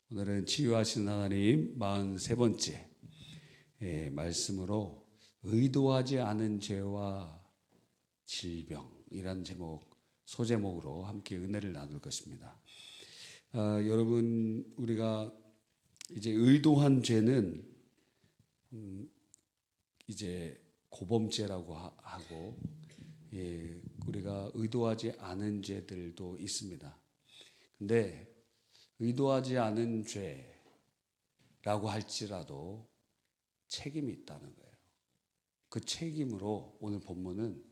오늘은 치유하신 하나님 43번째 말씀으로 의도하지 않은 죄와 질병이라는 소제목으로 함께 은혜를 나눌 것입니다. 여러분, 우리가 이제 의도한 죄는 이제 고범죄라고 하고, 우리가 의도하지 않은 죄들도 있습니다. 근데 의도하지 않은 죄라고 할지라도 책임이 있다는 거예요. 그 책임으로 오늘 본문은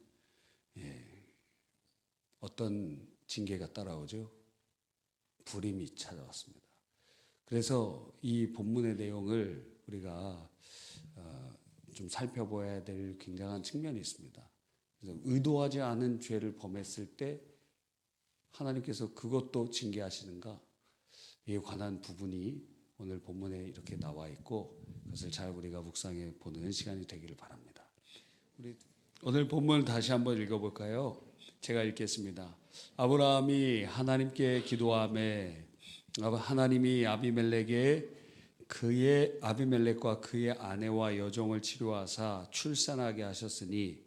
어떤 징계가 따라오죠? 불임이 찾아왔습니다. 그래서 이 본문의 내용을 우리가 좀 살펴봐야 될 굉장한 측면이 있습니다. 그래서 의도하지 않은 죄를 범했을 때 하나님께서 그것도 징계하시는가? 이에 관한 부분이 오늘 본문에 이렇게 나와 있고, 그것을 잘 우리가 묵상해 보는 시간이 되기를 바랍니다. 우리 오늘 본문을 다시 한번 읽어볼까요? 제가 읽겠습니다. 아브라함이 하나님께 기도하매 하나님이 아비멜렉과 그의 아내와 여종을 치료하사 출산하게 하셨으니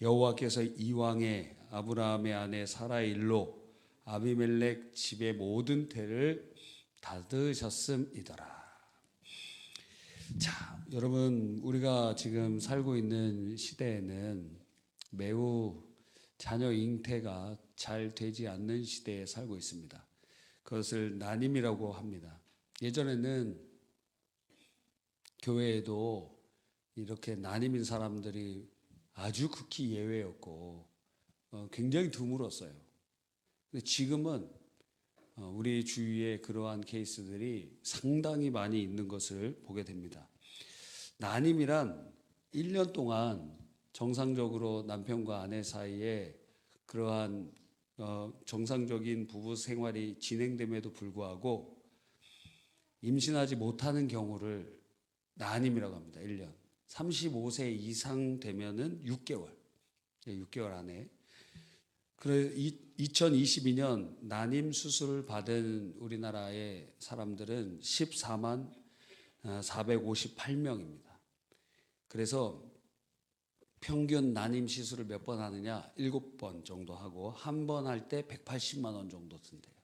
여호와께서 이왕에 아브라함의 아내 사라의 일로 아비멜렉 집의 모든 태를 닫으셨음이더라. 자, 여러분, 우리가 지금 살고 있는 시대에는 매우 자녀 잉태가 잘 되지 않는 시대에 살고 있습니다. 그것을 난임이라고 합니다. 예전에는 교회에도 이렇게 난임인 사람들이 아주 극히 예외였고 굉장히 드물었어요. 근데 지금은 우리 주위에 그러한 케이스들이 상당히 많이 있는 것을 보게 됩니다. 난임이란 1년 동안 정상적으로 남편과 아내 사이에 그러한 정상적인 부부 생활이 진행됨에도 불구하고 임신하지 못하는 경우를 난임이라고 합니다. 1년. 35세 이상 되면은 6개월 안에. 그래 2022년 난임 수술을 받은 우리나라의 사람들은 14만 458명입니다. 그래서 평균 난임 시술을 몇 번 하느냐? 7번 정도 하고 한 번 할 때 180만 원 정도 든대요.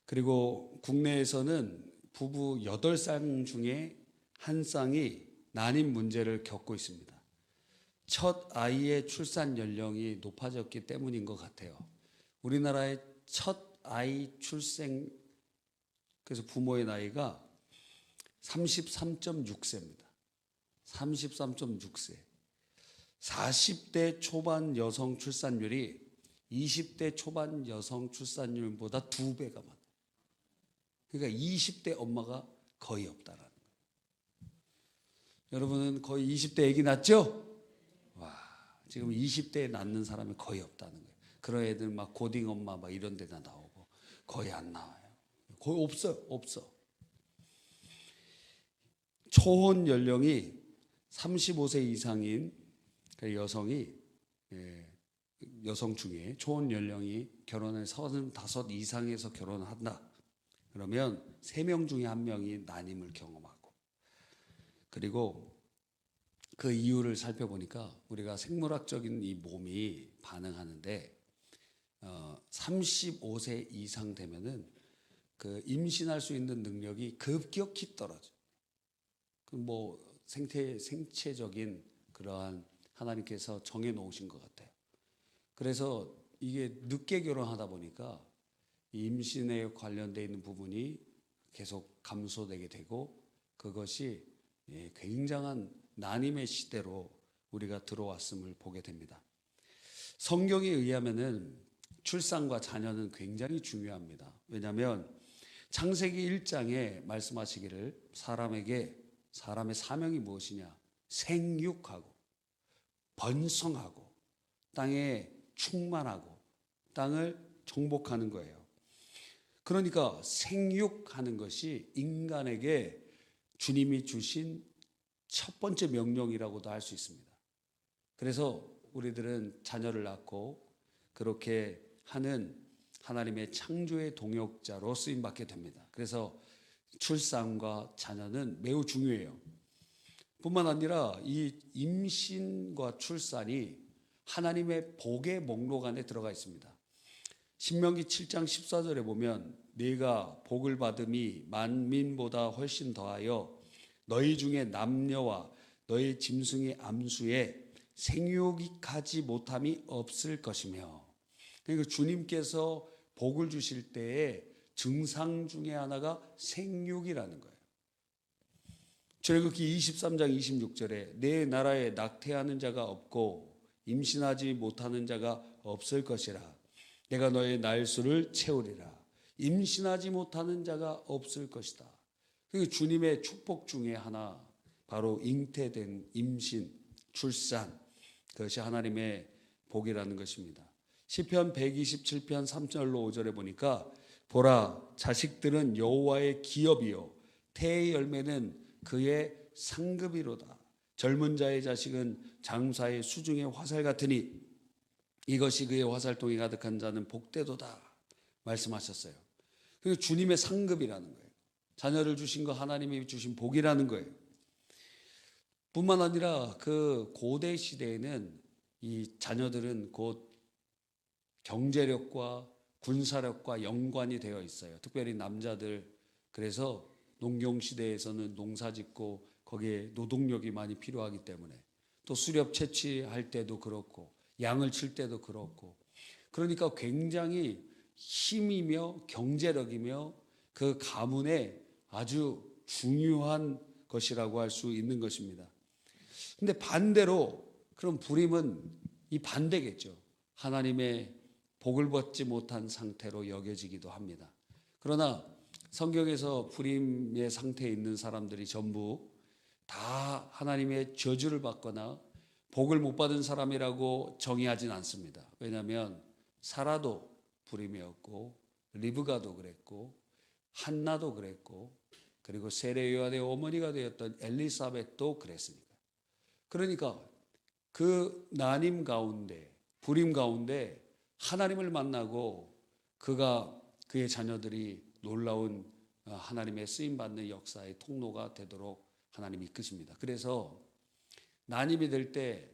그리고 국내에서는 부부 8쌍 중에 한 쌍이 난임 문제를 겪고 있습니다. 첫 아이의 출산 연령이 높아졌기 때문인 것 같아요. 우리나라의 첫 아이 출생, 그래서 부모의 나이가 33.6세입니다. 33.6세. 40대 초반 여성 출산율이 20대 초반 여성 출산율보다 2배가 많아요. 그러니까 20대 엄마가 거의 없다라는 거예요. 여러분은 거의 20대 아기 낳죠? 지금 20대에 낳는 사람이 거의 없다는 거예요. 그런 애들 막 고딩 엄마 막 이런 데다 나오고 거의 안 나와요. 거의 없어. 초혼 연령이 35세 이상인 여성이 여성 중에 초혼 연령이 결혼을 35 이상에서 결혼한다. 그러면 3명 중에 1명이 난임을 경험하고, 그리고 그 이유를 살펴보니까 우리가 생물학적인 이 몸이 반응하는데 35세 이상 되면은 그 임신할 수 있는 능력이 급격히 떨어져. 뭐 생체적인 그러한 하나님께서 정해 놓으신 것 같아요. 그래서 이게 늦게 결혼하다 보니까 임신에 관련되어 있는 부분이 계속 감소되게 되고, 그것이 굉장한 난임의 시대로 우리가 들어왔음을 보게 됩니다. 성경에 의하면은 출산과 자녀는 굉장히 중요합니다. 왜냐하면 창세기 1장에 말씀하시기를 사람의 사명이 무엇이냐? 생육하고 번성하고 땅에 충만하고 땅을 정복하는 거예요. 그러니까 생육하는 것이 인간에게 주님이 주신 첫 번째 명령이라고도 할 수 있습니다. 그래서 우리들은 자녀를 낳고 그렇게 하는 하나님의 창조의 동역자로 쓰임 받게 됩니다. 그래서 출산과 자녀는 매우 중요해요. 뿐만 아니라 이 임신과 출산이 하나님의 복의 목록 안에 들어가 있습니다. 신명기 7장 14절에 보면 네가 복을 받음이 만민보다 훨씬 더하여 너희 중에 남녀와 너희 짐승의 암수에 생육하지 못함이 없을 것이며, 그러니까 주님께서 복을 주실 때에 증상 중에 하나가 생육이라는 거예요. 출애굽기 23장 26절에 내 나라에 낙태하는 자가 없고 임신하지 못하는 자가 없을 것이라. 내가 너의 날수를 채우리라. 임신하지 못하는 자가 없을 것이다. 그 주님의 축복 중에 하나, 바로 잉태된 임신, 출산, 그것이 하나님의 복이라는 것입니다. 시편 127편 3절로 5절에 보니까 보라, 자식들은 여호와의 기업이요 태의 열매는 그의 상급이로다. 젊은 자의 자식은 장사의 수중의 화살 같으니 이것이 그의 화살통이 가득한 자는 복되도다 말씀하셨어요. 그리고 주님의 상급이라는 거예요. 자녀를 주신 거 하나님이 주신 복이라는 거예요. 뿐만 아니라 그 고대 시대에는 이 자녀들은 곧 경제력과 군사력과 연관이 되어 있어요. 특별히 남자들. 그래서 농경 시대에서는 농사 짓고 거기에 노동력이 많이 필요하기 때문에, 또 수렵 채취할 때도 그렇고 양을 칠 때도 그렇고, 그러니까 굉장히 힘이며 경제력이며 그 가문의 아주 중요한 것이라고 할 수 있는 것입니다. 근데 반대로 그럼 불임은 이 반대겠죠. 하나님의 복을 받지 못한 상태로 여겨지기도 합니다. 그러나 성경에서 불임의 상태에 있는 사람들이 전부 다 하나님의 저주를 받거나 복을 못 받은 사람이라고 정의하진 않습니다. 왜냐하면 사라도 불임이었고 리브가도 그랬고 한나도 그랬고 그리고 세례 요한의 어머니가 되었던 엘리사벳도 그랬으니까. 그러니까 그 난임 가운데, 불임 가운데 하나님을 만나고 그의 자녀들이 놀라운 하나님의 쓰임받는 역사의 통로가 되도록 하나님이 이끄십니다. 그래서 난임이 될 때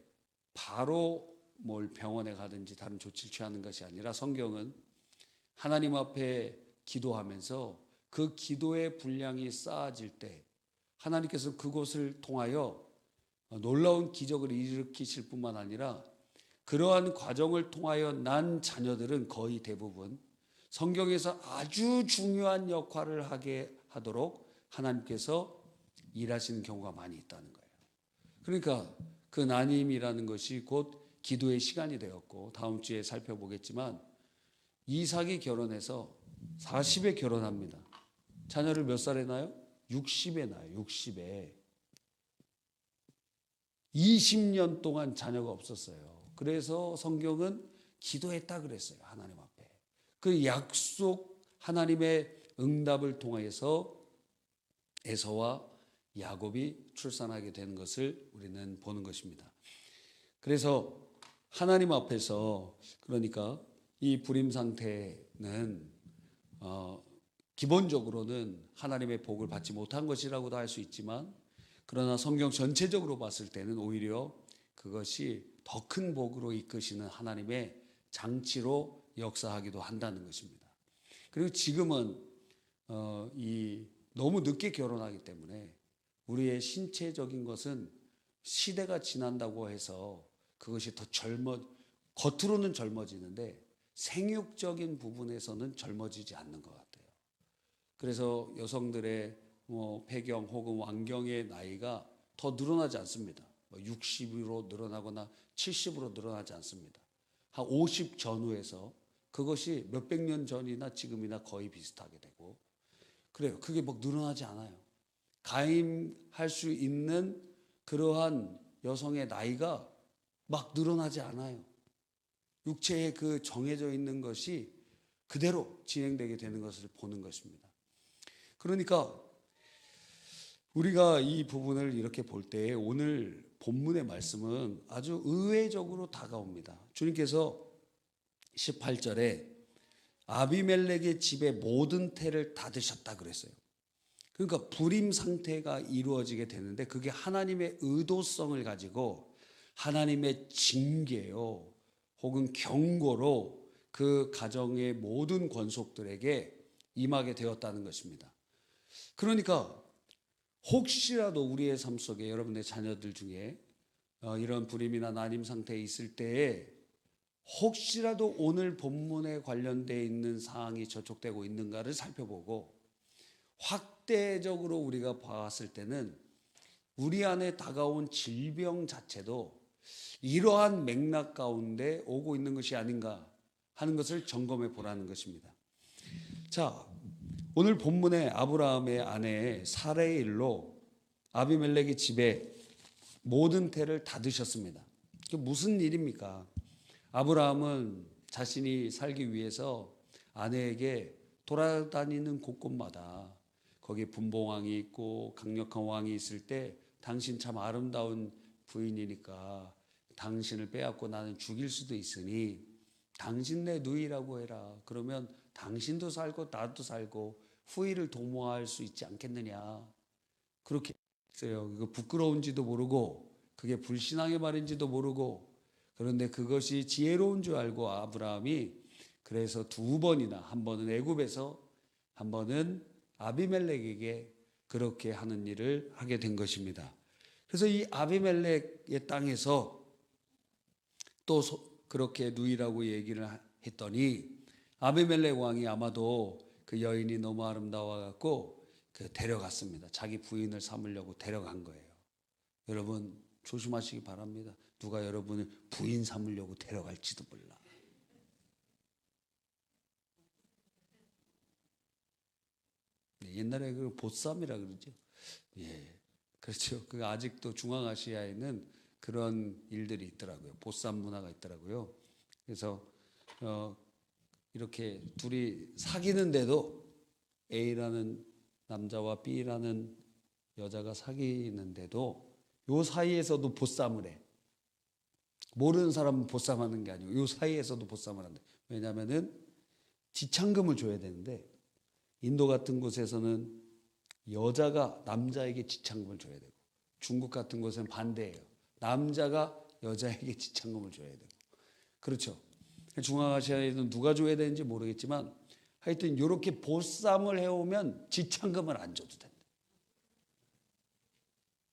바로 뭘 병원에 가든지 다른 조치를 취하는 것이 아니라 성경은 하나님 앞에 기도하면서 그 기도의 분량이 쌓아질 때 하나님께서 그곳을 통하여 놀라운 기적을 일으키실 뿐만 아니라 그러한 과정을 통하여 난 자녀들은 거의 대부분 성경에서 아주 중요한 역할을 하게 하도록 하나님께서 일하시는 경우가 많이 있다는 거예요. 그러니까 그 난임이라는 것이 곧 기도의 시간이 되었고, 다음 주에 살펴보겠지만 이삭이 결혼해서 40에 결혼합니다. 자녀를 몇 살에 낳아요? 60에 낳아요. 60에. 20년 동안 자녀가 없었어요. 그래서 성경은 기도했다 그랬어요. 하나님 앞에. 그 약속 하나님의 응답을 통해서 에서와 야곱이 출산하게 되는 것을 우리는 보는 것입니다. 그래서 하나님 앞에서, 그러니까 이 불임 상태는 기본적으로는 하나님의 복을 받지 못한 것이라고도 할 수 있지만, 그러나 성경 전체적으로 봤을 때는 오히려 그것이 더 큰 복으로 이끄시는 하나님의 장치로 역사하기도 한다는 것입니다. 그리고 지금은 너무 늦게 결혼하기 때문에 우리의 신체적인 것은 시대가 지난다고 해서 그것이 더 겉으로는 젊어지는데 생육적인 부분에서는 젊어지지 않는 것 같아요. 그래서 여성들의 폐경 혹은 완경의 나이가 더 늘어나지 않습니다. 60으로 늘어나거나 70으로 늘어나지 않습니다. 한 50 전후에서 그것이 몇백 년 전이나 지금이나 거의 비슷하게 되고 그래요. 그게 막 늘어나지 않아요. 가임할 수 있는 그러한 여성의 나이가 막 늘어나지 않아요. 육체에 그 정해져 있는 것이 그대로 진행되게 되는 것을 보는 것입니다. 그러니까 우리가 이 부분을 이렇게 볼 때 오늘 본문의 말씀은 아주 의외적으로 다가옵니다. 주님께서 18절에 아비멜렉의 집에 모든 태를 다 드셨다 그랬어요. 그러니까 불임 상태가 이루어지게 되는데 그게 하나님의 의도성을 가지고 하나님의 징계요 혹은 경고로 그 가정의 모든 권속들에게 임하게 되었다는 것입니다. 그러니까 혹시라도 우리의 삶 속에 여러분의 자녀들 중에 이런 불임이나 난임 상태에 있을 때에 혹시라도 오늘 본문에 관련되어 있는 사항이 저촉되고 있는가를 살펴보고 확대적으로 우리가 봤을 때는 우리 안에 다가온 질병 자체도 이러한 맥락 가운데 오고 있는 것이 아닌가 하는 것을 점검해 보라는 것입니다. 자, 오늘 본문에 아브라함의 아내 사레의 일로 아비멜렉의 집에 모든 태를 다 드셨습니다. 그게 무슨 일입니까? 아브라함은 자신이 살기 위해서 아내에게 돌아다니는 곳곳마다 거기 분봉왕이 있고 강력한 왕이 있을 때 당신 참 아름다운 부인이니까 당신을 빼앗고 나는 죽일 수도 있으니 당신 내 누이라고 해라. 그러면 당신도 살고 나도 살고 후일을 도모할 수 있지 않겠느냐. 그렇게 했어요. 그거 부끄러운지도 모르고 그게 불신앙의 말인지도 모르고 그런데 그것이 지혜로운 줄 알고 아브라함이 그래서 두 번이나 한 번은 애굽에서 한 번은 아비멜렉에게 그렇게 하는 일을 하게 된 것입니다. 그래서 이 아비멜렉의 땅에서 또 그렇게 누이라고 얘기를 했더니 아비멜렉 왕이 아마도 그 여인이 너무 아름다워 갖고 데려갔습니다. 자기 부인을 삼으려고 데려간 거예요. 여러분 조심하시기 바랍니다. 누가 여러분을 부인 삼으려고 데려갈지도 몰라. 옛날에 그 보쌈이라 그러죠. 예, 그렇죠. 그 아직도 중앙아시아에는 그런 일들이 있더라고요. 보쌈 문화가 있더라고요. 그래서 이렇게 둘이 사귀는데도 A라는 남자와 B라는 여자가 사귀는데도 요 사이에서도 보쌈을 해. 모르는 사람은 보쌈하는 게 아니고 요 사이에서도 보쌈을 한다. 왜냐하면은 지참금을 줘야 되는데 인도 같은 곳에서는 여자가 남자에게 지참금을 줘야 되고 중국 같은 곳은 반대예요. 남자가 여자에게 지참금을 줘야 되고 그렇죠. 중앙아시아에는 누가 줘야 되는지 모르겠지만 하여튼 이렇게 보쌈을 해오면 지참금을 안 줘도 된다.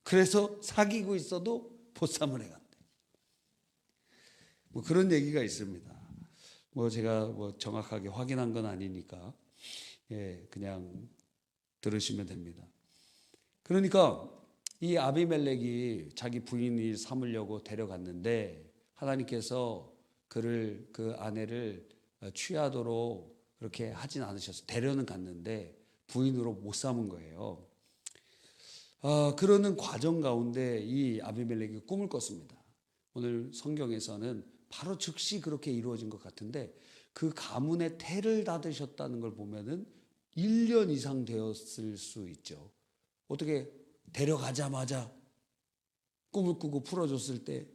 그래서 사귀고 있어도 보쌈을 해간대. 뭐 그런 얘기가 있습니다. 뭐 제가 뭐 정확하게 확인한 건 아니니까 그냥 들으시면 됩니다. 그러니까 이 아비멜렉이 자기 부인이 삼으려고 데려갔는데 하나님께서 그 아내를 취하도록 그렇게 하진 않으셨어요. 데려는 갔는데 부인으로 못 삼은 거예요. 그러는 과정 가운데 이 아비멜렉이 꿈을 꿨습니다. 오늘 성경에서는 바로 즉시 그렇게 이루어진 것 같은데 그 가문의 태를 닫으셨다는 걸 보면은 1년 이상 되었을 수 있죠. 어떻게 데려가자마자 꿈을 꾸고 풀어줬을 때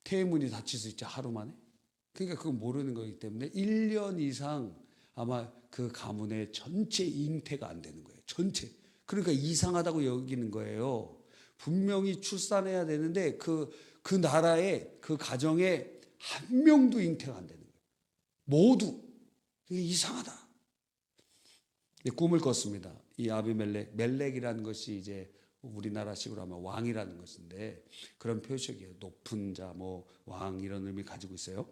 태문이 닫힐 수 있죠. 하루 만에. 그러니까 그건 모르는 거기 때문에 1년 이상 아마 그 가문의 전체 잉태가 안 되는 거예요. 전체. 그러니까 이상하다고 여기는 거예요. 분명히 출산해야 되는데 그 나라에 그 가정에 한 명도 잉태가 안 되는 거예요. 모두. 이게 이상하다. 꿈을 꿨습니다. 이 아비멜렉, 멜렉이라는 것이 이제 우리나라식으로 하면 왕이라는 것인데 그런 표식이에요. 높은 자, 뭐 왕 이런 의미 가지고 있어요.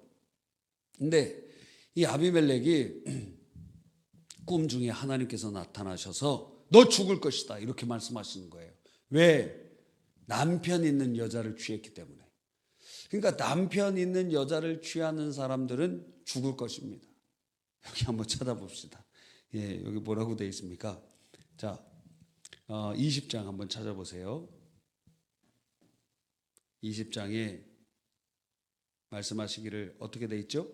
근데 이 아비멜렉이 꿈 중에 하나님께서 나타나셔서 너 죽을 것이다 이렇게 말씀하시는 거예요. 왜? 남편 있는 여자를 취했기 때문에. 그러니까 남편 있는 여자를 취하는 사람들은 죽을 것입니다. 여기 한번 찾아봅시다. 여기 뭐라고 되어 있습니까? 자, 20장 한번 찾아보세요. 20장에 말씀하시기를 어떻게 되어 있죠?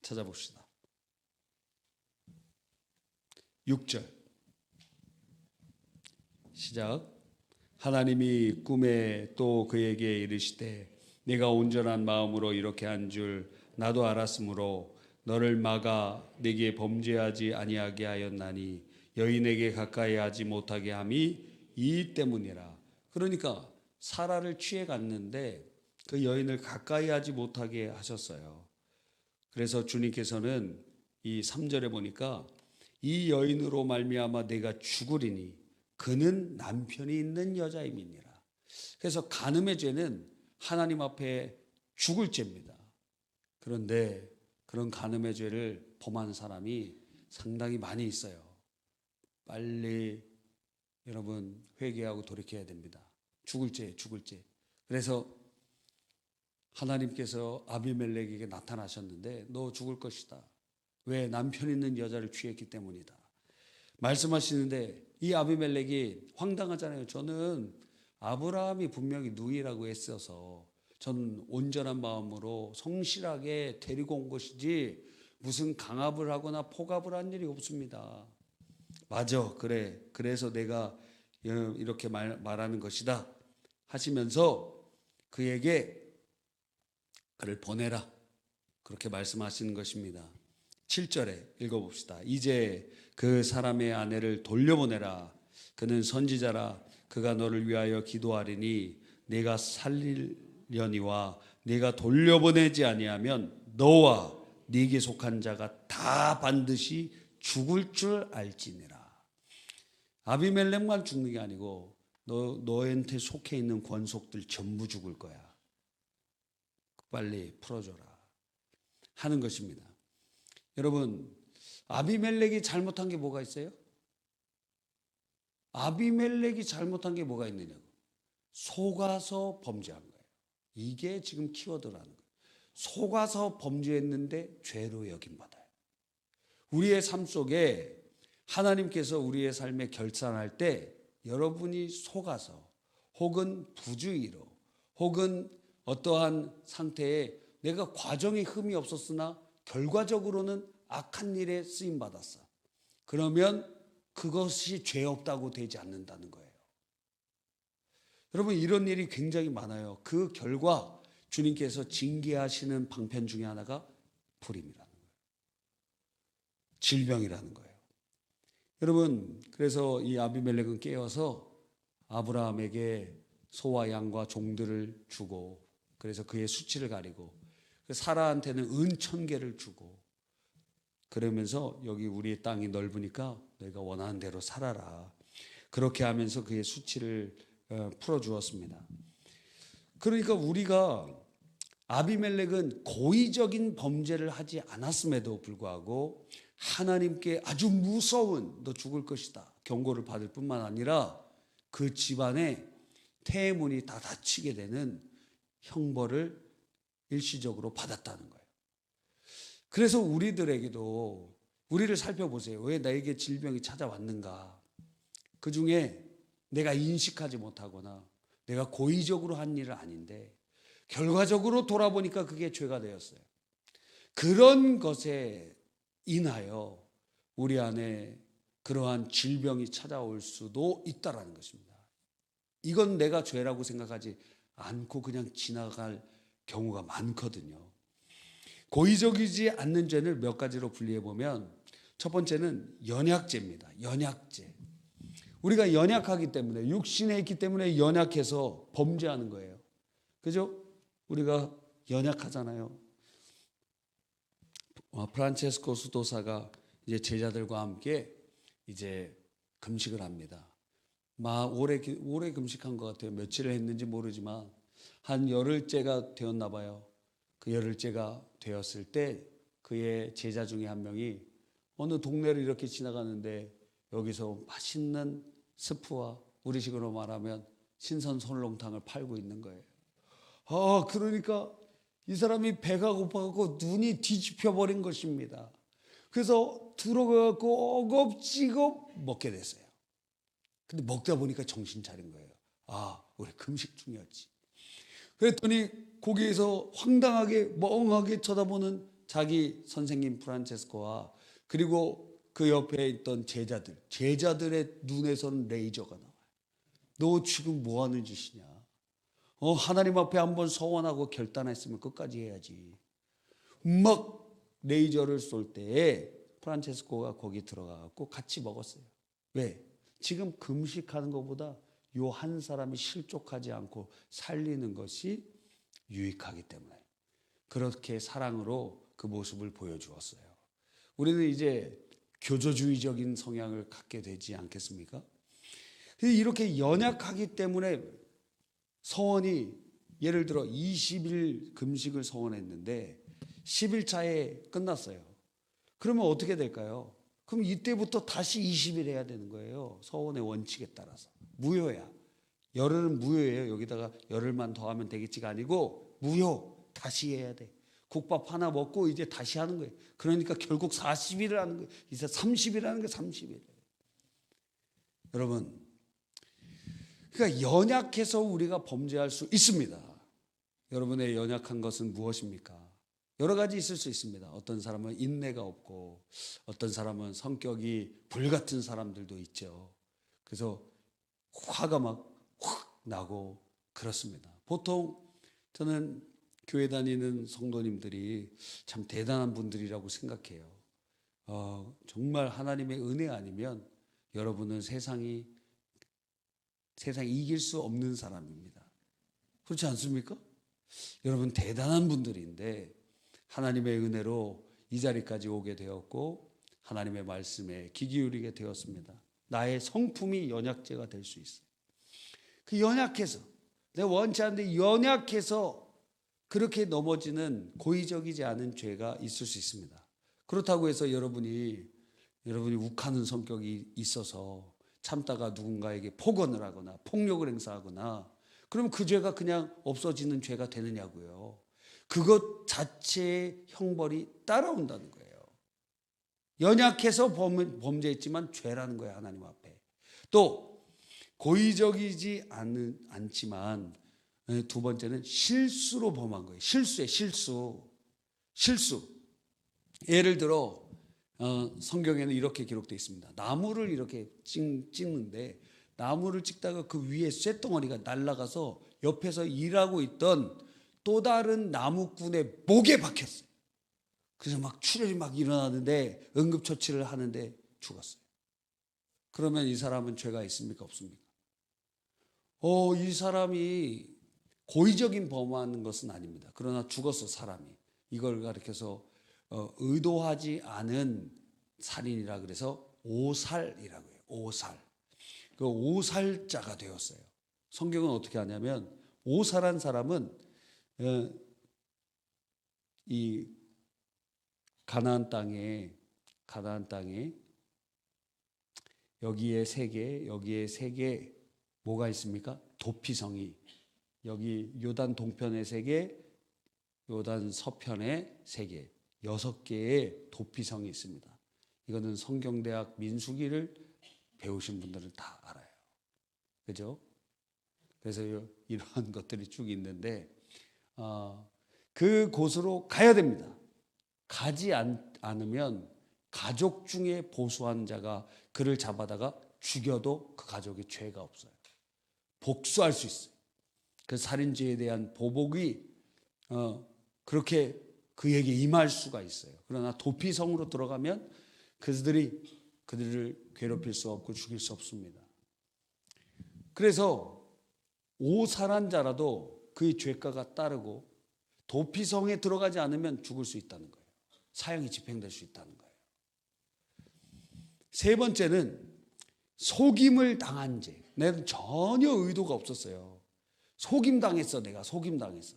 찾아봅시다. 6절 시작. 하나님이 꿈에 또 그에게 이르시되 내가 온전한 마음으로 이렇게 한 줄 나도 알았으므로 너를 막아 내게 범죄하지 아니하게 하였나니 여인에게 가까이 하지 못하게 함이 이 때문이라. 그러니까 사라를 취해 갔는데 그 여인을 가까이 하지 못하게 하셨어요. 그래서 주님께서는 이 3절에 보니까 이 여인으로 말미암아 내가 죽으리니 그는 남편이 있는 여자임이니라. 그래서 간음의 죄는 하나님 앞에 죽을 죄입니다. 그런데 그런 간음의 죄를 범한 사람이 상당히 많이 있어요. 빨리 여러분 회개하고 돌이켜야 됩니다. 죽을 죄, 죽을 죄. 그래서 하나님께서 아비멜렉에게 나타나셨는데 너 죽을 것이다. 왜? 남편 있는 여자를 취했기 때문이다. 말씀하시는데 이 아비멜렉이 황당하잖아요. 저는 아브라함이 분명히 누이라고 했어서 저는 온전한 마음으로 성실하게 데리고 온 것이지 무슨 강압을 하거나 포갑을 한 일이 없습니다. 맞아, 그래. 그래서 내가 이렇게 말하는 것이다 하시면서 그에게 그를 보내라 그렇게 말씀하시는 것입니다. 7절에 읽어봅시다. 이제 그 사람의 아내를 돌려보내라. 그는 선지자라. 그가 너를 위하여 기도하리니 내가 살리려니와 내가 돌려보내지 아니하면 너와 네게 속한 자가 다 반드시 죽을 줄 알지니라. 아비멜렉만 죽는 게 아니고 너한테 속해 있는 권속들 전부 죽을 거야. 빨리 풀어줘라 하는 것입니다. 여러분, 아비멜렉이 잘못한 게 뭐가 있어요? 아비멜렉이 잘못한 게 뭐가 있느냐고. 속아서 범죄한 거예요. 이게 지금 키워드라는 거예요. 속아서 범죄했는데 죄로 여김받아요. 우리의 삶 속에 하나님께서 우리의 삶에 결산할 때 여러분이 속아서 혹은 부주의로 혹은 어떠한 상태에 내가 과정에 흠이 없었으나 결과적으로는 악한 일에 쓰임받았어. 그러면 그것이 죄 없다고 되지 않는다는 거예요. 여러분, 이런 일이 굉장히 많아요. 그 결과 주님께서 징계하시는 방편 중에 하나가 불임이라는 거예요. 질병이라는 거예요. 여러분, 그래서 이 아비멜렉은 깨어서 아브라함에게 소와 양과 종들을 주고 그래서 그의 수치를 가리고 사라한테는 은 1000개를 주고 그러면서 여기 우리의 땅이 넓으니까 너희가 원하는 대로 살아라. 그렇게 하면서 그의 수치를 풀어주었습니다. 그러니까 우리가 아비멜렉은 고의적인 범죄를 하지 않았음에도 불구하고 하나님께 아주 무서운 너 죽을 것이다 경고를 받을 뿐만 아니라 그 집안에 태문이 다 닫히게 되는 형벌을 일시적으로 받았다는 거예요. 그래서 우리들에게도 우리를 살펴보세요. 왜 나에게 질병이 찾아왔는가? 그 중에 내가 인식하지 못하거나 내가 고의적으로 한 일은 아닌데 결과적으로 돌아보니까 그게 죄가 되었어요. 그런 것에 인하여 우리 안에 그러한 질병이 찾아올 수도 있다라는 것입니다. 이건 내가 죄라고 생각하지 않고 그냥 지나갈 경우가 많거든요. 고의적이지 않는 죄를 몇 가지로 분리해 보면 첫 번째는 연약죄입니다. 연약죄. 우리가 연약하기 때문에 육신에 있기 때문에 연약해서 범죄하는 거예요. 그죠? 우리가 연약하잖아요. 프란체스코 수도사가 이제 제자들과 함께 이제 금식을 합니다. 오래 금식한 것 같아요. 며칠을 했는지 모르지만 한 열흘째가 되었나 봐요. 그 열흘째가 되었을 때 그의 제자 중에 한 명이 어느 동네를 이렇게 지나가는데 여기서 맛있는 스프와 우리식으로 말하면 신선 설렁탕을 팔고 있는 거예요. 그러니까 이 사람이 배가 고파갖고 눈이 뒤집혀 버린 것입니다. 그래서 들어가갖고 어겁지겁 먹게 됐어요. 근데 먹다 보니까 정신 차린 거예요. 우리 금식 중이었지. 그랬더니 거기에서 황당하게 멍하게 쳐다보는 자기 선생님 프란체스코와 그리고 그 옆에 있던 제자들의 눈에서는 레이저가 나와요. 너 지금 뭐 하는 짓이냐? 하나님 앞에 한번 서원하고 결단했으면 끝까지 해야지. 막 레이저를 쏠 때에 프란체스코가 거기 들어가고 같이 먹었어요. 왜? 지금 금식하는 것보다 요 한 사람이 실족하지 않고 살리는 것이 유익하기 때문에 그렇게 사랑으로 그 모습을 보여주었어요. 우리는 이제 교조주의적인 성향을 갖게 되지 않겠습니까? 이렇게 연약하기 때문에 서원이 예를 들어 20일 금식을 서원했는데 10일차에 끝났어요. 그러면 어떻게 될까요? 그럼 이때부터 다시 20일 해야 되는 거예요. 서원의 원칙에 따라서. 무효야. 열흘은 무효예요. 여기다가 열흘만 더하면 되겠지가 아니고 무효. 다시 해야 돼. 국밥 하나 먹고 이제 다시 하는 거예요. 그러니까 결국 40일을 하는 거예요. 이제 30일 하는 거예요. 30일. 여러분, 그러니까 연약해서 우리가 범죄할 수 있습니다. 여러분의 연약한 것은 무엇입니까? 여러 가지 있을 수 있습니다. 어떤 사람은 인내가 없고 어떤 사람은 성격이 불같은 사람들도 있죠. 그래서 화가 막 확 나고 그렇습니다. 보통 저는 교회 다니는 성도님들이 참 대단한 분들이라고 생각해요. 정말 하나님의 은혜 아니면 여러분은 세상이 이길 수 없는 사람입니다. 그렇지 않습니까? 여러분 대단한 분들인데 하나님의 은혜로 이 자리까지 오게 되었고 하나님의 말씀에 귀 기울이게 되었습니다. 나의 성품이 연약제가 될 수 있어요. 그 연약해서 내가 원치 않는데 연약해서 그렇게 넘어지는 고의적이지 않은 죄가 있을 수 있습니다. 그렇다고 해서 여러분이 욱하는 성격이 있어서 참다가 누군가에게 폭언을 하거나 폭력을 행사하거나 그러면 그 죄가 그냥 없어지는 죄가 되느냐고요. 그것 자체의 형벌이 따라온다는 거예요. 연약해서 범죄했지만 죄라는 거예요. 하나님 앞에. 또 고의적이지 않지만 두 번째는 실수로 범한 거예요. 실수에 실수. 예를 들어 성경에는 이렇게 기록되어 있습니다. 나무를 이렇게 찍는데 나무를 찍다가 그 위에 쇳덩어리가 날아가서 옆에서 일하고 있던 또 다른 나무꾼의 목에 박혔어요. 그래서 막 출혈이 막 일어나는데 응급처치를 하는데 죽었어요. 그러면 이 사람은 죄가 있습니까? 없습니까? 이 사람이 고의적인 범하는 것은 아닙니다. 그러나 죽었어 사람이. 이걸 가리켜서 의도하지 않은 살인이라 그래서 오살이라고 해요. 오살. 그 오살자가 되었어요. 성경은 어떻게 하냐면 오살한 사람은 이 가나안 땅에 여기에 세 개 뭐가 있습니까? 도피성이 여기 요단 동편에 3개, 요단 서편에 3개, 6개의 도피성이 있습니다. 이거는 성경대학 민수기를 배우신 분들은 다 알아요. 그죠? 그래서 이러한 것들이 쭉 있는데 그 곳으로 가야 됩니다. 가지 않으면 가족 중에 보수한 자가 그를 잡아다가 죽여도 그 가족이 죄가 없어요. 복수할 수 있어요. 그 살인죄에 대한 보복이 그렇게 그에게 임할 수가 있어요. 그러나 도피성으로 들어가면 그들을 괴롭힐 수 없고 죽일 수 없습니다. 그래서 오살한 자라도 그의 죄가가 따르고 도피성에 들어가지 않으면 죽을 수 있다는 거예요. 사형이 집행될 수 있다는 거예요. 세 번째는 속임을 당한 죄. 내가 전혀 의도가 없었어요. 속임당했어. 내가 속임당했어.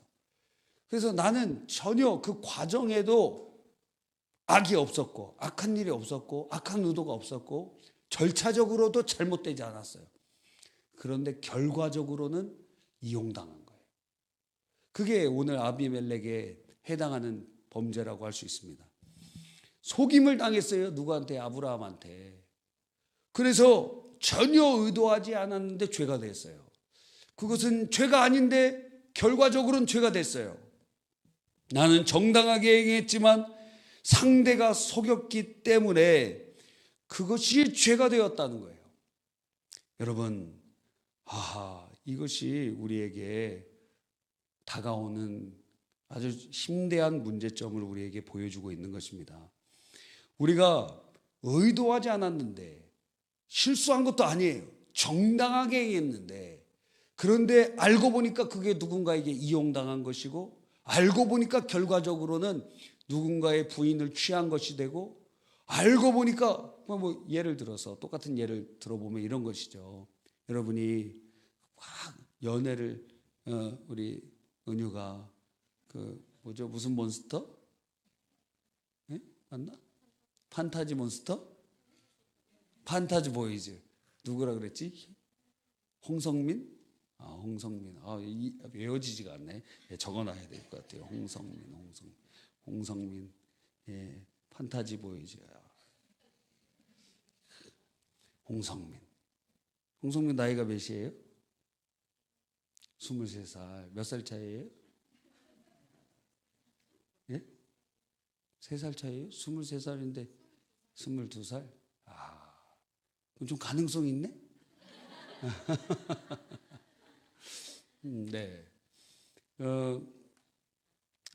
그래서 나는 전혀 그 과정에도 악이 없었고 악한 일이 없었고 악한 의도가 없었고 절차적으로도 잘못되지 않았어요. 그런데 결과적으로는 이용당한 거예요. 그게 오늘 아비멜렉에 해당하는 범죄라고 할 수 있습니다. 속임을 당했어요. 누구한테? 아브라함한테. 그래서 전혀 의도하지 않았는데 죄가 됐어요. 그것은 죄가 아닌데 결과적으로는 죄가 됐어요. 나는 정당하게 행했지만 상대가 속였기 때문에 그것이 죄가 되었다는 거예요. 여러분, 이것이 우리에게 다가오는 아주 심대한 문제점을 우리에게 보여주고 있는 것입니다. 우리가 의도하지 않았는데, 실수한 것도 아니에요. 정당하게 했는데, 그런데 알고 보니까 그게 누군가에게 이용당한 것이고, 알고 보니까 결과적으로는 누군가의 부인을 취한 것이 되고, 알고 보니까 뭐 예를 들어서 똑같은 예를 들어보면 이런 것이죠. 여러분이 막 연애를 우리 은유가 그 뭐죠? 무슨 몬스터? 예? 맞나? 판타지 몬스터? 판타지 보이즈. 누구라 그랬지? 홍성민? 홍성민. 외워지지가 않네. 예, 적어놔야 될 것 같아요. 홍성민. 예, 판타지 보이즈. 홍성민 나이가 몇이에요? 23살. 몇 살 차이예요? 예? 3살 차이예요? 23살인데 22살? 좀 가능성 있네? 네.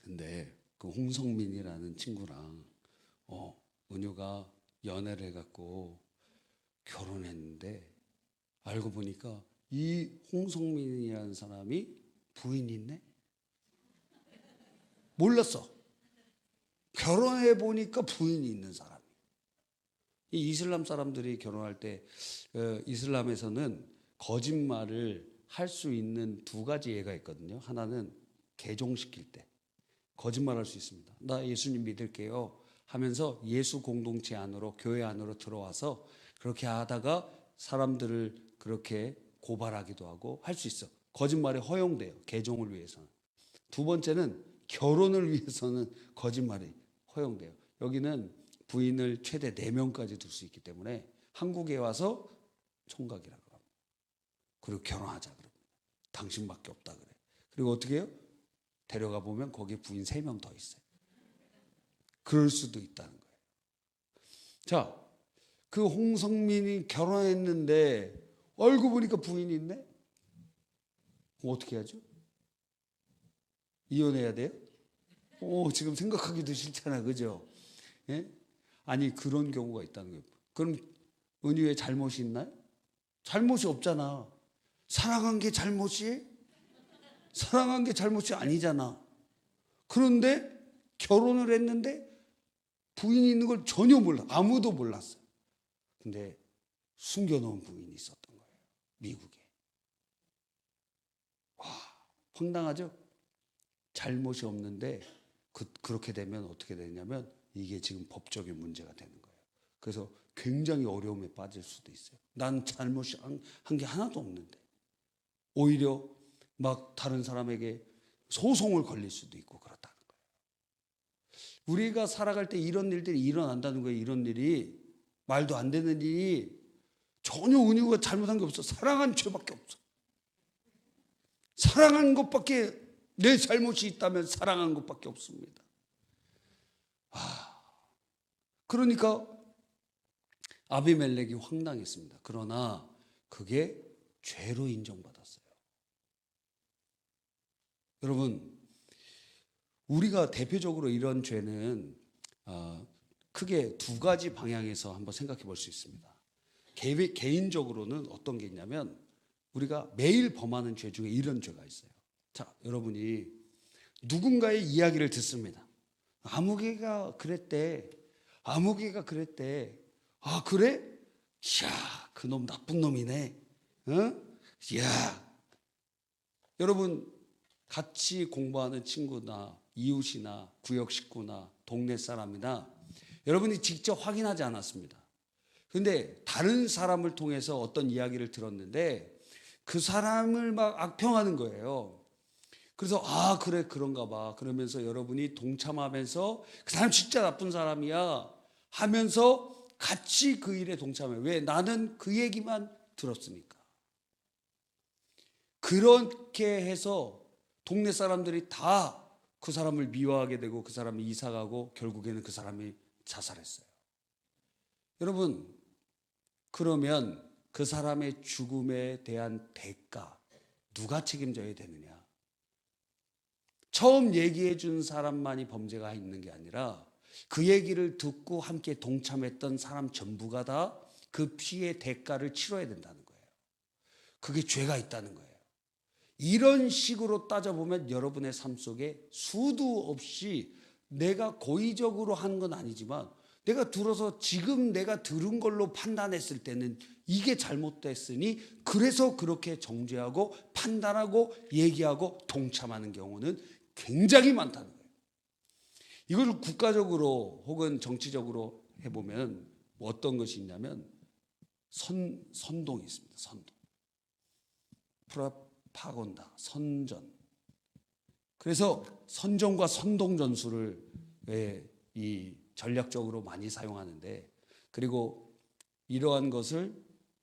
근데 그 홍성민이라는 친구랑 은유가 연애를 해갖고 결혼했는데 알고 보니까 이 홍성민이라는 사람이 부인이 있네? 몰랐어. 결혼해 보니까 부인이 있는 사람이. 이 이슬람 사람들이 결혼할 때 이슬람에서는 거짓말을 할 수 있는 두 가지 예가 있거든요. 하나는 개종시킬 때 거짓말할 수 있습니다. 나 예수님 믿을게요 하면서 예수 공동체 안으로, 교회 안으로 들어와서 그렇게 하다가 사람들을 그렇게 고발하기도 하고 할 수 있어. 거짓말이 허용돼요. 개종을 위해서는. 두 번째는 결혼을 위해서는 거짓말이 허용돼요. 여기는 부인을 최대 4명까지 둘 수 있기 때문에 한국에 와서 총각이라고 합니다. 그리고 결혼하자 그럽니다. 당신밖에 없다 그래. 그리고 어떻게 해요? 데려가 보면 거기에 부인 3명 더 있어요. 그럴 수도 있다는 거예요. 자, 그 홍성민이 결혼했는데 알고 보니까 부인이 있네? 그럼 어떻게 하죠? 이혼해야 돼요? 지금 생각하기도 싫잖아, 그죠? 예? 아니, 그런 경우가 있다는 거예요. 그럼 은유의 잘못이 있나요? 잘못이 없잖아. 사랑한 게 잘못이? 사랑한 게 잘못이 아니잖아. 그런데 결혼을 했는데 부인이 있는 걸 전혀 몰라. 아무도 몰랐어요. 근데 숨겨놓은 부인이 있었던 거예요. 미국에. 와, 황당하죠? 잘못이 없는데 그렇게 되면 어떻게 되냐면 이게 지금 법적인 문제가 되는 거예요. 그래서 굉장히 어려움에 빠질 수도 있어요. 난 잘못이 한 게 하나도 없는데 오히려 막 다른 사람에게 소송을 걸릴 수도 있고 그렇다는 거예요. 우리가 살아갈 때 이런 일들이 일어난다는 거예요. 이런 일이 말도 안 되는 일이 전혀 은유가 잘못한 게 없어. 사랑한 죄밖에 없어. 사랑한 것밖에 내 잘못이 있다면 사랑한 것밖에 없습니다. 그러니까 아비멜렉이 황당했습니다. 그러나 그게 죄로 인정받았어요. 여러분, 우리가 대표적으로 이런 죄는 크게 2가지 방향에서 한번 생각해 볼 수 있습니다. 개인적으로는 어떤 게 있냐면 우리가 매일 범하는 죄 중에 이런 죄가 있어요. 자, 여러분이 누군가의 이야기를 듣습니다. 아무개가 그랬대. 아무개가 그랬대. 아, 그래? 이야, 그놈 나쁜 놈이네. 이야. 여러분, 같이 공부하는 친구나 이웃이나 구역 식구나 동네 사람이나 여러분이 직접 확인하지 않았습니다. 그런데 다른 사람을 통해서 어떤 이야기를 들었는데 그 사람을 막 악평하는 거예요. 그래서 그래 그런가 봐. 그러면서 여러분이 동참하면서 그 사람 진짜 나쁜 사람이야 하면서 같이 그 일에 동참해요. 왜? 나는 그 얘기만 들었으니까. 그렇게 해서 동네 사람들이 다 그 사람을 미워하게 되고 그 사람이 이사가고 결국에는 그 사람이 자살했어요. 여러분, 그러면 그 사람의 죽음에 대한 대가 누가 책임져야 되느냐? 처음 얘기해 준 사람만이 범죄가 있는 게 아니라 그 얘기를 듣고 함께 동참했던 사람 전부가 다 그 피해의 대가를 치러야 된다는 거예요. 그게 죄가 있다는 거예요. 이런 식으로 따져보면 여러분의 삶 속에 수도 없이 내가 고의적으로 한 건 아니지만 내가 들어서 지금 내가 들은 걸로 판단했을 때는 이게 잘못됐으니 그래서 그렇게 정죄하고 판단하고 얘기하고 동참하는 경우는 굉장히 많다는 거예요. 이걸 국가적으로 혹은 정치적으로 해보면 뭐 어떤 것이 있냐면 선동이 있습니다. 선동. 프로파간다, 선전. 그래서 선전과 선동 전술을 이 전략적으로 많이 사용하는데, 그리고 이러한 것을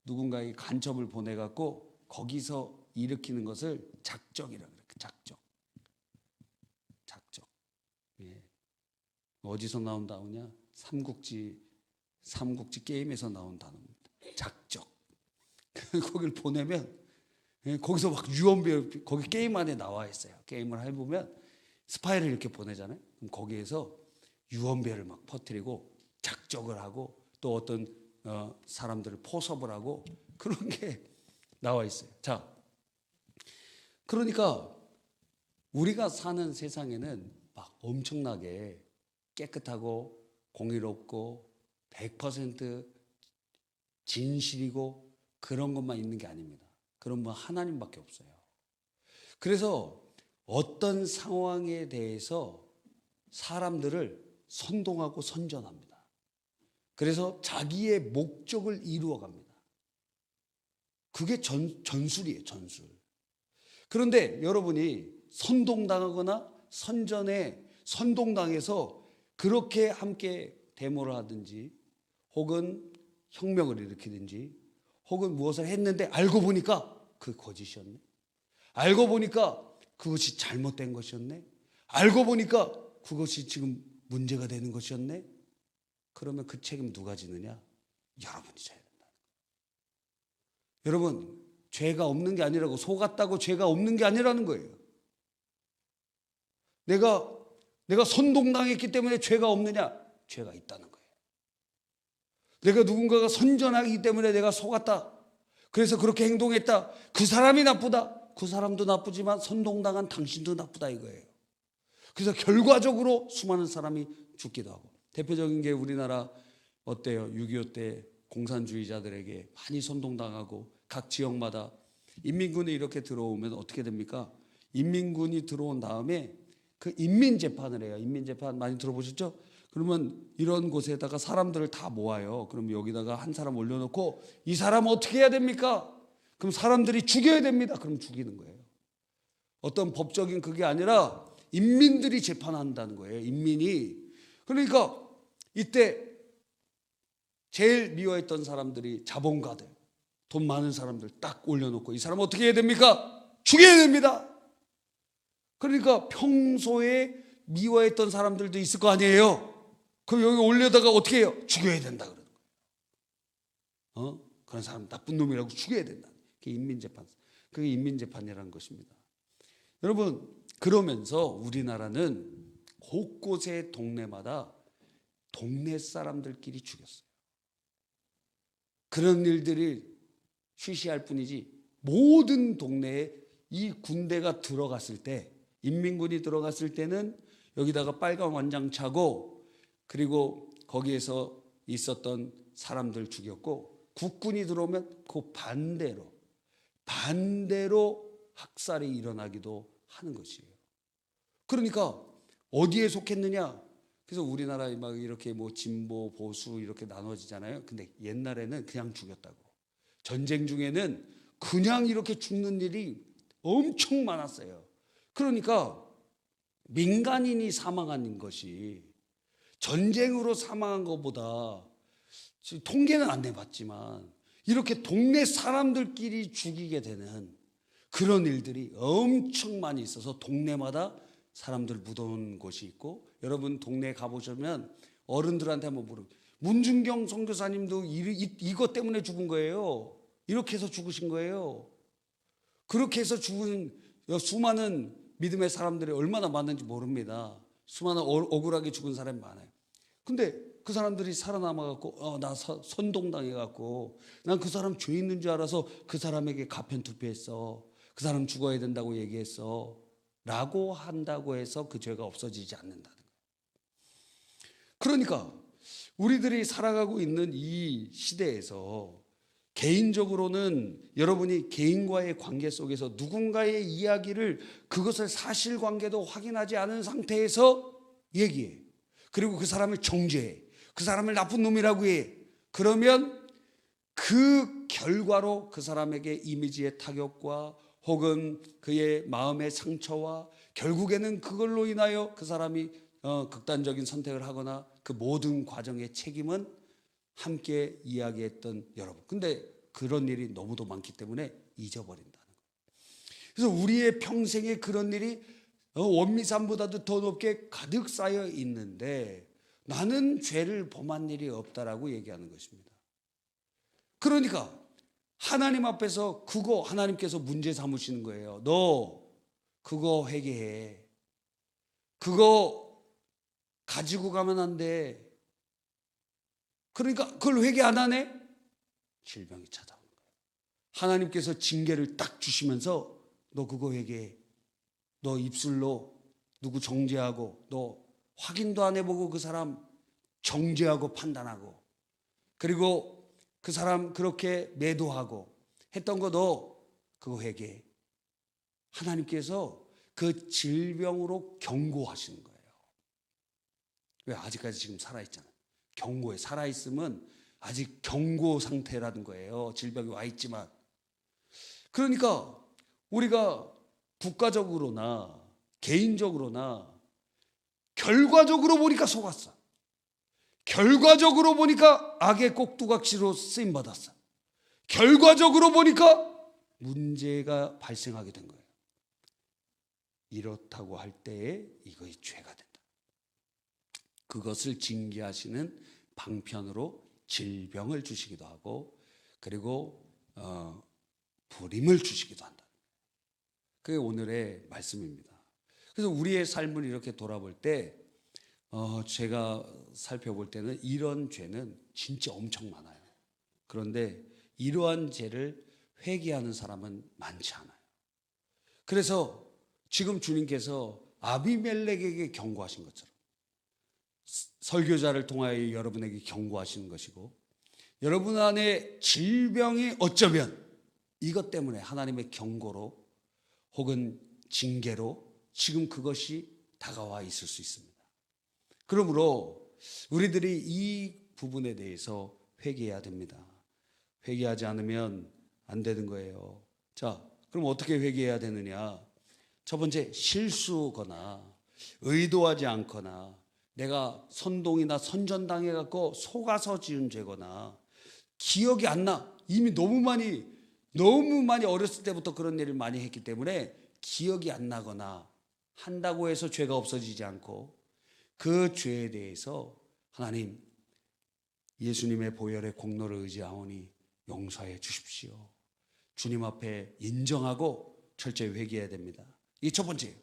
누군가에게 간첩을 보내 갖고 거기서 일으키는 것을 작정이라고 그래요. 작정. 예. 어디서 나온 단어냐? 삼국지 게임에서 나온 단어입니다. 작정. 거기를 보내면 거기서 막 유언비어, 거기 게임 안에 나와 있어요. 게임을 해보면 스파이를 이렇게 보내잖아요. 그럼 거기에서 유언비어를 막 퍼뜨리고 작적을 하고 또 어떤 사람들을 포섭을 하고 그런 게 나와 있어요. 자, 그러니까 우리가 사는 세상에는 막 엄청나게 깨끗하고 공의롭고 100% 진실이고 그런 것만 있는 게 아닙니다. 그런 분 하나님밖에 없어요. 그래서 어떤 상황에 대해서 사람들을 선동하고 선전합니다. 그래서 자기의 목적을 이루어 갑니다. 그게 전술이에요, 전술. 그런데 여러분이 선동당하거나 선동당해서 그렇게 함께 데모를 하든지 혹은 혁명을 일으키든지 혹은 무엇을 했는데 알고 보니까 그 거짓이었네. 알고 보니까 그것이 잘못된 것이었네. 알고 보니까 그것이 지금 문제가 되는 것이었네. 그러면 그 책임 누가 지느냐? 여러분이 져야 된다. 여러분, 죄가 없는 게 아니라고, 속았다고 죄가 없는 게 아니라는 거예요. 내가 선동당했기 때문에 죄가 없느냐? 죄가 있다는 거예요. 내가 누군가가 선전하기 때문에 내가 속았다, 그래서 그렇게 행동했다, 그 사람이 나쁘다. 그 사람도 나쁘지만 선동당한 당신도 나쁘다 이거예요. 그래서 결과적으로 수많은 사람이 죽기도 하고, 대표적인 게 우리나라 어때요? 6.25 때 공산주의자들에게 많이 선동당하고 각 지역마다 인민군이 이렇게 들어오면 어떻게 됩니까? 인민군이 들어온 다음에 그 인민재판을 해요. 인민재판 많이 들어보셨죠? 그러면 이런 곳에다가 사람들을 다 모아요. 그럼 여기다가 한 사람 올려놓고 이 사람 어떻게 해야 됩니까? 그럼 사람들이 죽여야 됩니다. 그럼 죽이는 거예요. 어떤 법적인 그게 아니라 인민들이 재판한다는 거예요. 인민이. 그러니까 이때 제일 미워했던 사람들이 자본가들, 돈 많은 사람들 딱 올려놓고 이 사람 어떻게 해야 됩니까? 죽여야 됩니다. 그러니까 평소에 미워했던 사람들도 있을 거 아니에요. 그럼 여기 올려다가 어떻게 해요? 죽여야 된다 그러는 거예요. 그런 사람 나쁜 놈이라고 죽여야 된다. 그게 인민재판. 그게 인민재판이라는 것입니다. 여러분, 그러면서 우리나라는 곳곳의 동네마다 동네 사람들끼리 죽였어요. 그런 일들이 쉬쉬할 뿐이지 모든 동네에 이 군대가 들어갔을 때, 인민군이 들어갔을 때는 여기다가 빨간 완장 차고 그리고 거기에서 있었던 사람들 죽였고, 국군이 들어오면 그 반대로 학살이 일어나기도 하는 것이에요. 그러니까 어디에 속했느냐? 그래서 우리나라에 막 이렇게 뭐 진보 보수 이렇게 나눠지잖아요. 근데 옛날에는 그냥 죽였다고. 전쟁 중에는 그냥 이렇게 죽는 일이 엄청 많았어요. 그러니까 민간인이 사망한 것이 전쟁으로 사망한 것보다, 통계는 안 내봤지만 이렇게 동네 사람들끼리 죽이게 되는 그런 일들이 엄청 많이 있어서 동네마다 사람들 묻어놓은 곳이 있고, 여러분 동네에 가보시면 어른들한테 한번 물어보세요. 문준경 선교사님도 이것 때문에 죽은 거예요. 이렇게 해서 죽으신 거예요. 그렇게 해서 죽은 수많은 믿음의 사람들이 얼마나 많은지 모릅니다. 수많은 억울하게 죽은 사람이 많아요. 근데 그 사람들이 살아남아갖고 나 선동당해갖고 난 그 사람 죄 있는 줄 알아서 그 사람에게 가편투표했어. 그 사람 죽어야 된다고 얘기했어. 라고 한다고 해서 그 죄가 없어지지 않는다는 거예요. 그러니까 우리들이 살아가고 있는 이 시대에서 개인적으로는 여러분이 개인과의 관계 속에서 누군가의 이야기를 그것을 사실관계도 확인하지 않은 상태에서 얘기해. 그리고 그 사람을 정죄해. 그 사람을 나쁜 놈이라고 해. 그러면 그 결과로 그 사람에게 이미지의 타격과 혹은 그의 마음의 상처와 결국에는 그걸로 인하여 그 사람이 극단적인 선택을 하거나 그 모든 과정의 책임은 함께 이야기했던 여러분. 근데 그런 일이 너무도 많기 때문에 잊어버린다는 거예요. 그래서 우리의 평생에 그런 일이 원미산보다도 더 높게 가득 쌓여 있는데 나는 죄를 범한 일이 없다라고 얘기하는 것입니다. 그러니까 하나님 앞에서 그거 하나님께서 문제 삼으시는 거예요. 너 그거 회개해. 그거 가지고 가면 안 돼. 그러니까 그걸 회개 안 하네? 질병이 찾아오는 거예요. 하나님께서 징계를 딱 주시면서 너 그거 회개해. 너 입술로 누구 정죄하고 너 확인도 안 해보고 그 사람 정죄하고 판단하고 그리고 그 사람 그렇게 매도하고 했던 거 너 그거 회개해. 하나님께서 그 질병으로 경고하시는 거예요. 왜? 아직까지 지금 살아있잖아요. 경고에 살아있으면 아직 경고 상태라는 거예요. 질병이 와 있지만. 그러니까 우리가 국가적으로나 개인적으로나 결과적으로 보니까 속았어. 결과적으로 보니까 악의 꼭두각시로 쓰임받았어. 결과적으로 보니까 문제가 발생하게 된 거예요. 이렇다고 할 때에 이것이 죄가 된다. 그것을 징계하시는 방편으로 질병을 주시기도 하고 그리고 불임을 주시기도 한다. 그게 오늘의 말씀입니다. 그래서 우리의 삶을 이렇게 돌아볼 때 제가 살펴볼 때는 이런 죄는 진짜 엄청 많아요. 그런데 이러한 죄를 회개하는 사람은 많지 않아요. 그래서 지금 주님께서 아비멜렉에게 경고하신 것처럼 설교자를 통하여 여러분에게 경고하시는 것이고 여러분 안에 질병이 어쩌면 이것 때문에 하나님의 경고로 혹은 징계로 지금 그것이 다가와 있을 수 있습니다. 그러므로 우리들이 이 부분에 대해서 회개해야 됩니다. 회개하지 않으면 안 되는 거예요. 자, 그럼 어떻게 회개해야 되느냐? 첫 번째, 실수거나 의도하지 않거나 내가 선동이나 선전당해갖고 속아서 지은 죄거나 기억이 안 나. 이미 너무 많이 어렸을 때부터 그런 일을 많이 했기 때문에 기억이 안 나거나 한다고 해서 죄가 없어지지 않고 그 죄에 대해서 하나님 예수님의 보혈의 공로를 의지하오니 용서해 주십시오. 주님 앞에 인정하고 철저히 회개해야 됩니다. 이게 첫 번째예요.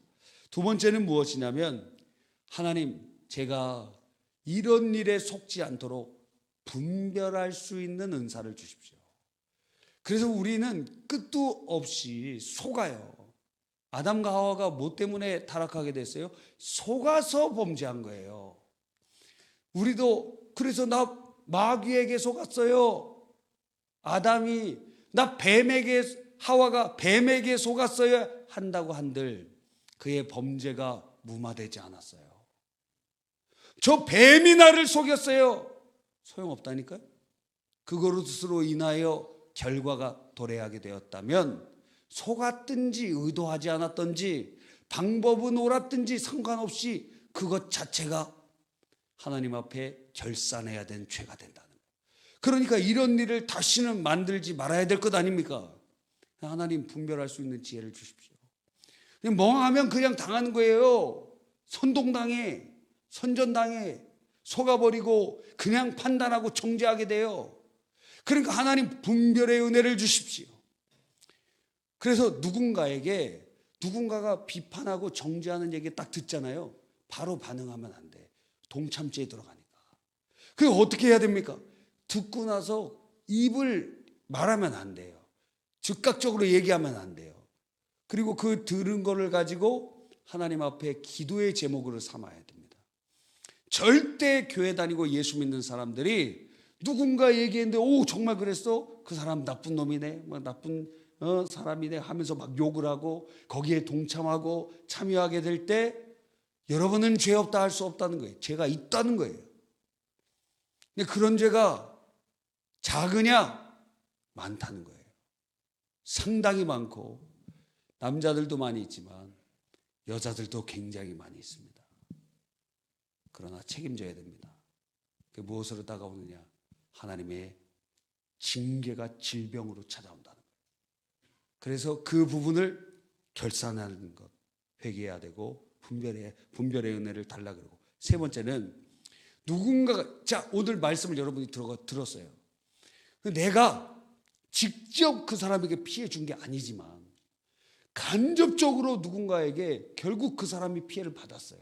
두 번째는 무엇이냐면 하나님 제가 이런 일에 속지 않도록 분별할 수 있는 은사를 주십시오. 그래서 우리는 끝도 없이 속아요. 아담과 하와가 뭐 때문에 타락하게 됐어요? 속아서 범죄한 거예요. 우리도 그래서 나 마귀에게 속았어요. 아담이 나 하와가 뱀에게 속았어야 한다고 한들 그의 범죄가 무마되지 않았어요. 저 뱀이 나를 속였어요. 소용없다니까요. 그것으로 인하여 결과가 도래하게 되었다면 속았든지 의도하지 않았든지 방법은 옳았든지 상관없이 그것 자체가 하나님 앞에 결산해야 되는 죄가 된다는 거예요. 그러니까 이런 일을 다시는 만들지 말아야 될 것 아닙니까? 하나님 분별할 수 있는 지혜를 주십시오. 그냥 멍하면 그냥 당하는 거예요. 선동당해, 선전당해, 속아버리고 그냥 판단하고 정죄하게 돼요. 그러니까 하나님 분별의 은혜를 주십시오. 그래서 누군가에게 누군가가 비판하고 정죄하는 얘기 딱 듣잖아요. 바로 반응하면 안 돼. 동참죄에 들어가니까. 그럼 어떻게 해야 됩니까? 듣고 나서 입을 말하면 안 돼요. 즉각적으로 얘기하면 안 돼요. 그리고 그 들은 거를 가지고 하나님 앞에 기도의 제목으로 삼아야 됩니다. 절대 교회 다니고 예수 믿는 사람들이 누군가 얘기했는데 오 정말 그랬어? 그 사람 나쁜 놈이네, 뭐 나쁜 사람이네 하면서 막 욕을 하고 거기에 동참하고 참여하게 될 때 여러분은 죄 없다 할 수 없다는 거예요. 죄가 있다는 거예요. 근데 그런 죄가 작으냐? 많다는 거예요. 상당히 많고 남자들도 많이 있지만 여자들도 굉장히 많이 있습니다. 그러나 책임져야 됩니다. 그게 무엇으로 다가오느냐? 하나님의 징계가 질병으로 찾아온다는 거예요. 그래서 그 부분을 결산하는 것, 회개해야 되고 분별의 은혜를 달라 그러고, 세 번째는 누군가가, 자 오늘 말씀을 여러분이 들었어요. 내가 직접 그 사람에게 피해 준 게 아니지만 간접적으로 누군가에게 결국 그 사람이 피해를 받았어요.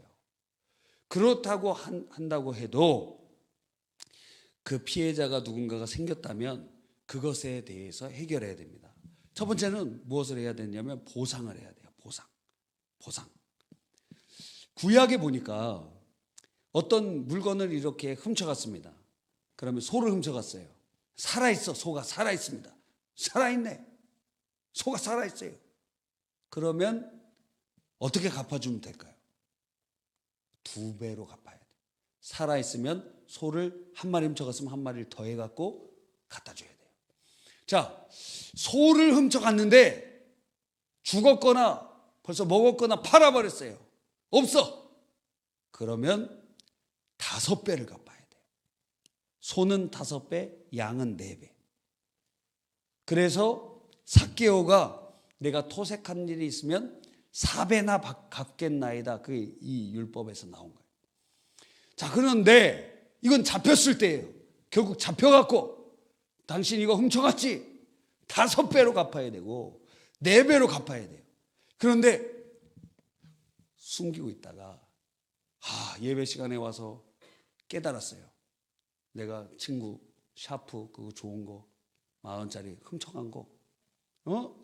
그렇다고 한다고 해도 그 피해자가 누군가가 생겼다면 그것에 대해서 해결해야 됩니다. 첫 번째는 무엇을 해야 되냐면 보상을 해야 돼요. 보상. 구약에 보니까 어떤 물건을 이렇게 훔쳐갔습니다. 그러면 소를 훔쳐갔어요. 살아있어. 소가 살아있습니다. 살아있네. 소가 살아있어요. 그러면 어떻게 갚아주면 될까요? 2배로 갚아야 돼요. 살아있으면 소를 한 마리 훔쳐갔으면 한 마리를 더해갖고 갖다 줘야 돼요. 자, 소를 훔쳐갔는데 죽었거나 벌써 먹었거나 팔아버렸어요. 없어. 그러면 5배를 갚아야 돼요. 소는 5배, 양은 4배. 그래서 삭개오가 내가 토색한 일이 있으면 4배나 갚겠나이다. 그게 이 율법에서 나온 거예요. 자, 그런데 이건 잡혔을 때예요. 결국 잡혀갖고 당신 이거 훔쳐갔지? 5배로 갚아야 되고 4배로 갚아야 돼요. 그런데 숨기고 있다가 예배 시간에 와서 깨달았어요. 내가 친구 샤프 그거 좋은 거 40,000원짜리 훔쳐간 거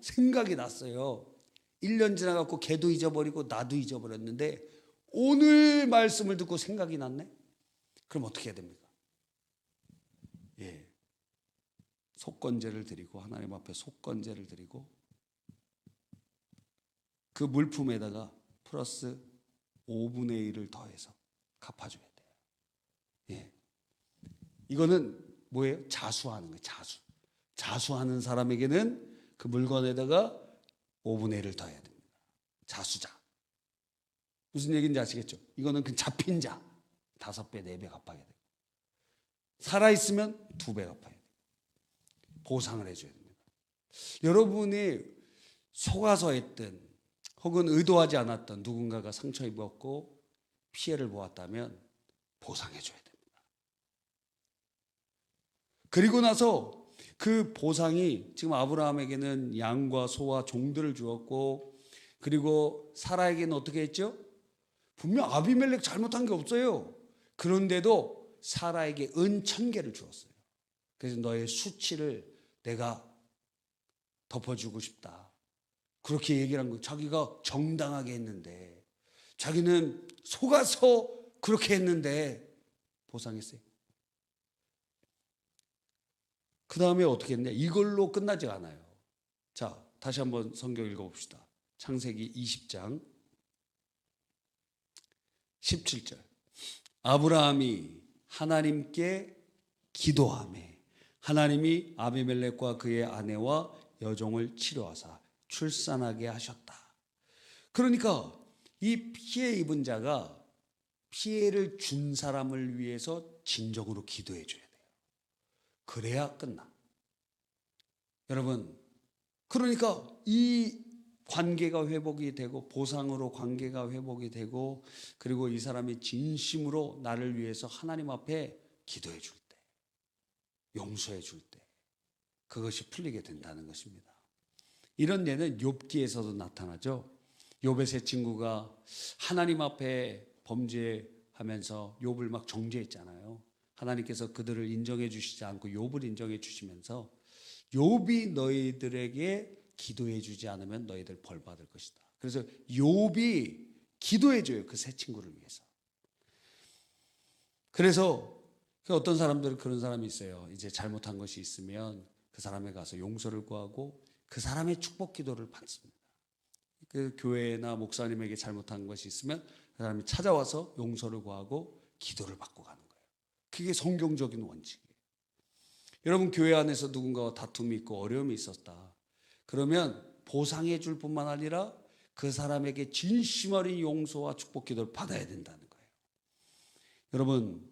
생각이 났어요. 1년 지나갖고 걔도 잊어버리고 나도 잊어버렸는데 오늘 말씀을 듣고 생각이 났네. 그럼 어떻게 해야 됩니까? 속건제를 드리고 하나님 앞에 속건제를 드리고 그 물품에다가 플러스 5분의 1을 더해서 갚아줘야 돼요. 이거는 뭐예요? 자수하는 거예요. 자수하는 사람에게는 그 물건에다가 5분의 1을 더해야 됩니다. 자수자. 무슨 얘기인지 아시겠죠? 이거는 그 잡힌 자 5배, 4배 갚아야 돼요. 살아있으면 2배 갚아야 돼요. 보상을 해줘야 됩니다. 여러분이 속아서 했던 혹은 의도하지 않았던 누군가가 상처 입었고 피해를 보았다면 보상해줘야 됩니다. 그리고 나서 그 보상이 지금 아브라함에게는 양과 소와 종들을 주었고 그리고 사라에게는 어떻게 했죠? 분명 아비멜렉 잘못한 게 없어요. 그런데도 사라에게 은 1,000개를 주었어요. 그래서 너의 수치를 내가 덮어주고 싶다. 그렇게 얘기를 한 거예요. 자기가 정당하게 했는데 자기는 속아서 그렇게 했는데 보상했어요. 그 다음에 어떻게 했냐? 이걸로 끝나지 않아요. 자, 다시 한번 성경 읽어봅시다. 창세기 20장 17절. 아브라함이 하나님께 기도하매 하나님이 아비멜렉과 그의 아내와 여종을 치료하사 출산하게 하셨다. 그러니까 이 피해 입은 자가 피해를 준 사람을 위해서 진정으로 기도해 줘야 돼요. 그래야 끝나. 여러분, 그러니까 이 관계가 회복이 되고 보상으로 관계가 회복이 되고 그리고 이 사람이 진심으로 나를 위해서 하나님 앞에 기도해 줄 때, 용서해 줄 때 그것이 풀리게 된다는 것입니다. 이런 예는 욥기에서도 나타나죠. 욥의 세 친구가 하나님 앞에 범죄하면서 욥을 막 정죄했잖아요. 하나님께서 그들을 인정해 주시지 않고 욥을 인정해 주시면서 욥이 너희들에게 기도해 주지 않으면 너희들 벌 받을 것이다. 그래서 욥이 기도해 줘요. 그 세 친구를 위해서. 그래서 어떤 사람들은 그런 사람이 있어요. 이제 잘못한 것이 있으면 그 사람에 가서 용서를 구하고 그 사람의 축복 기도를 받습니다. 그 교회나 목사님에게 잘못한 것이 있으면 그 사람이 찾아와서 용서를 구하고 기도를 받고 가는 거예요. 그게 성경적인 원칙이에요. 여러분, 교회 안에서 누군가와 다툼이 있고 어려움이 있었다. 그러면 보상해 줄 뿐만 아니라 그 사람에게 진심 어린 용서와 축복 기도를 받아야 된다는 거예요. 여러분,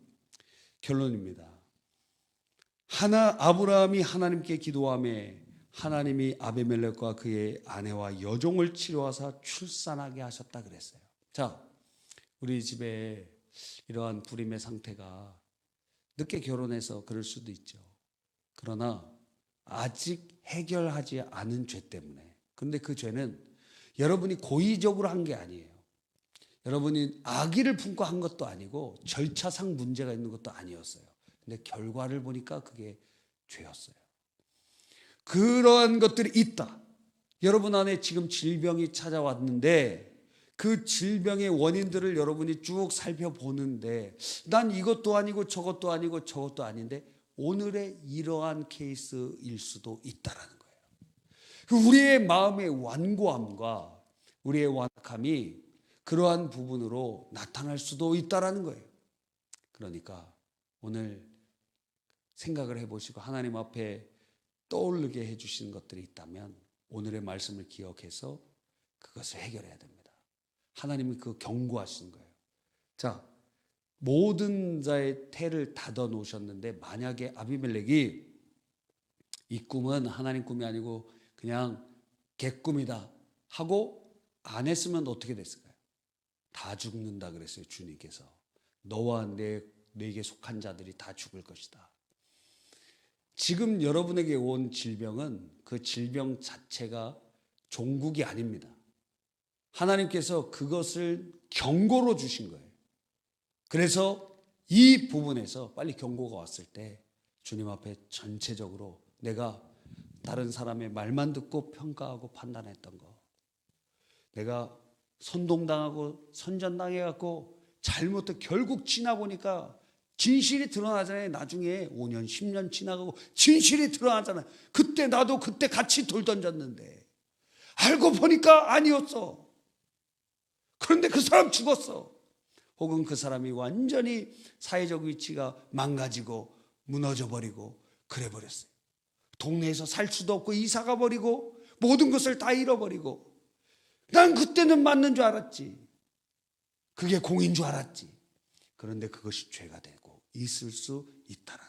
결론입니다. 아브라함이 하나님께 기도하며 하나님이 아비멜렉과 그의 아내와 여종을 치료하사 출산하게 하셨다 그랬어요. 자, 우리 집에 이러한 불임의 상태가 늦게 결혼해서 그럴 수도 있죠. 그러나 아직 해결하지 않은 죄 때문에. 근데 그 죄는 여러분이 고의적으로 한 게 아니에요. 여러분이 악의를 품고 한 것도 아니고 절차상 문제가 있는 것도 아니었어요. 근데 결과를 보니까 그게 죄였어요. 그러한 것들이 있다. 여러분 안에 지금 질병이 찾아왔는데 그 질병의 원인들을 여러분이 쭉 살펴보는데 난 이것도 아니고 저것도 아니고 저것도 아닌데 오늘의 이러한 케이스일 수도 있다라는 거예요. 우리의 마음의 완고함과 우리의 완악함이 그러한 부분으로 나타날 수도 있다라는 거예요. 그러니까 오늘 생각을 해보시고 하나님 앞에 떠오르게 해주신 것들이 있다면 오늘의 말씀을 기억해서 그것을 해결해야 됩니다. 하나님이 그 경고하시는 거예요. 자, 모든 자의 태를 닫아 놓으셨는데 만약에 아비멜렉이 이 꿈은 하나님 꿈이 아니고 그냥 개꿈이다 하고 안 했으면 어떻게 됐을까요? 다 죽는다 그랬어요. 주님께서 너와 내게 속한 자들이 다 죽을 것이다. 지금 여러분에게 온 질병은 그 질병 자체가 종국이 아닙니다. 하나님께서 그것을 경고로 주신 거예요. 그래서 이 부분에서 빨리 경고가 왔을 때 주님 앞에 전체적으로 내가 다른 사람의 말만 듣고 평가하고 판단했던 거, 내가 선동당하고 선전당해갖고 잘못해 결국 지나보니까 진실이 드러나잖아요. 나중에 5년 10년 지나가고 진실이 드러나잖아요. 그때 나도 그때 같이 돌 던졌는데 알고 보니까 아니었어. 그런데 그 사람 죽었어. 혹은 그 사람이 완전히 사회적 위치가 망가지고 무너져 버리고 그래 버렸어요. 동네에서 살 수도 없고 이사가 버리고 모든 것을 다 잃어버리고 난 그때는 맞는 줄 알았지. 그게 공인 줄 알았지. 그런데 그것이 죄가 되고 있을 수 있다는